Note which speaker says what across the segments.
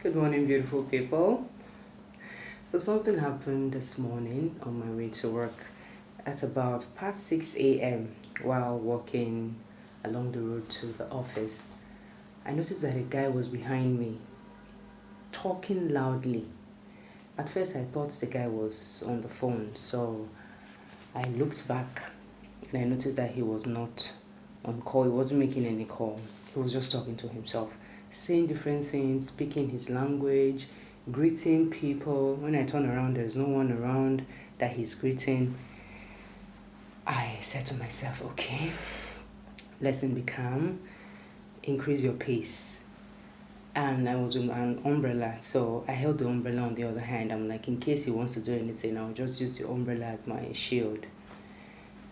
Speaker 1: Good morning, beautiful people. So, something happened this morning on my way to work at about past 6 a.m. while walking along the road to the office. I noticed that a guy was behind me talking loudly. At first, I thought the guy was on the phone, so I looked back and I noticed that he was not on call, he wasn't making any call, he was just talking to himself, saying different things, speaking his language, greeting people. When I turn around, there's no one around that he's greeting. I said to myself, okay, lesson be calm, increase your pace. And I was with an umbrella, so I held the umbrella on the other hand. I'm like, in case he wants to do anything, I'll just use the umbrella as my shield.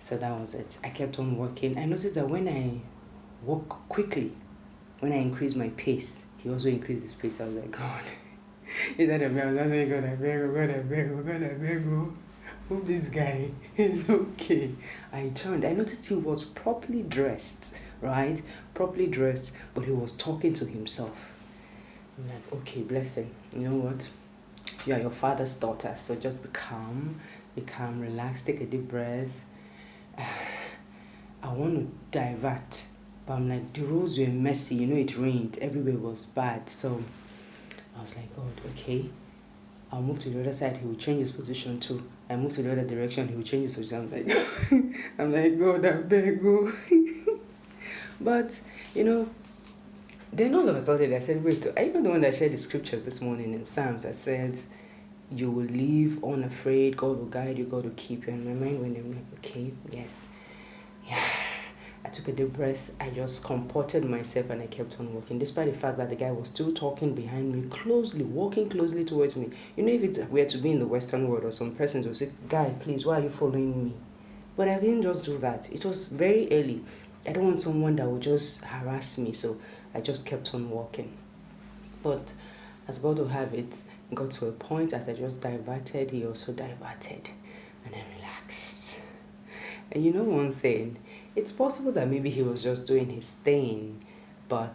Speaker 1: So that was it. I kept on walking. I noticed that when I walk quickly, when I increase my pace, he also increased his pace. I was like, God, is that a beg? I was like, God, I beg, hope this guy is okay. I turned. I noticed he was properly dressed, right? Properly dressed, but he was talking to himself. I'm like, okay, blessing. You know what? You are your father's daughter, so just be calm, relax, take a deep breath. I want to divert, but I'm like, the roads were messy, it rained, everywhere was bad. So I was like, God, okay, I'll move to the other side, he will change his position too. I move to the other direction, he will change his position. I'm like, God, I beg you. But, then all of a sudden I said, wait, are you not the one that shared the scriptures this morning in Psalms that said, you will live unafraid, God will guide you, God will keep you? And my mind went, I'm like, okay, yes. Yeah. I took a deep breath, I just comported myself and I kept on walking, despite the fact that the guy was still talking behind me, walking closely towards me. If it were to be in the Western world, or some persons would say, guy, please, why are you following me? But I didn't just do that. It was very early. I don't want someone that would just harass me, so I just kept on walking. But as God will have it, got to a point as I just diverted, he also diverted. And I relaxed. And one thing, it's possible that maybe he was just doing his thing, but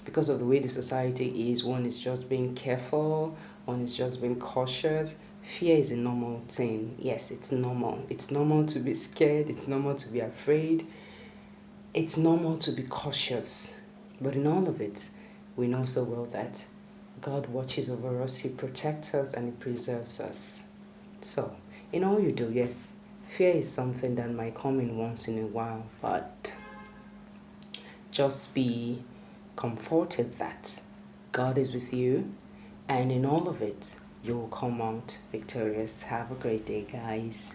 Speaker 1: because of the way the society is, one is just being careful, one is just being cautious. Fear is a normal thing. Yes, it's normal. It's normal to be scared. It's normal to be afraid. It's normal to be cautious. But in all of it, we know so well that God watches over us, he protects us, and he preserves us. So, in all you do, yes, fear is something that might come in once in a while, but just be comforted that God is with you, and in all of it, you will come out victorious. Have a great day, guys.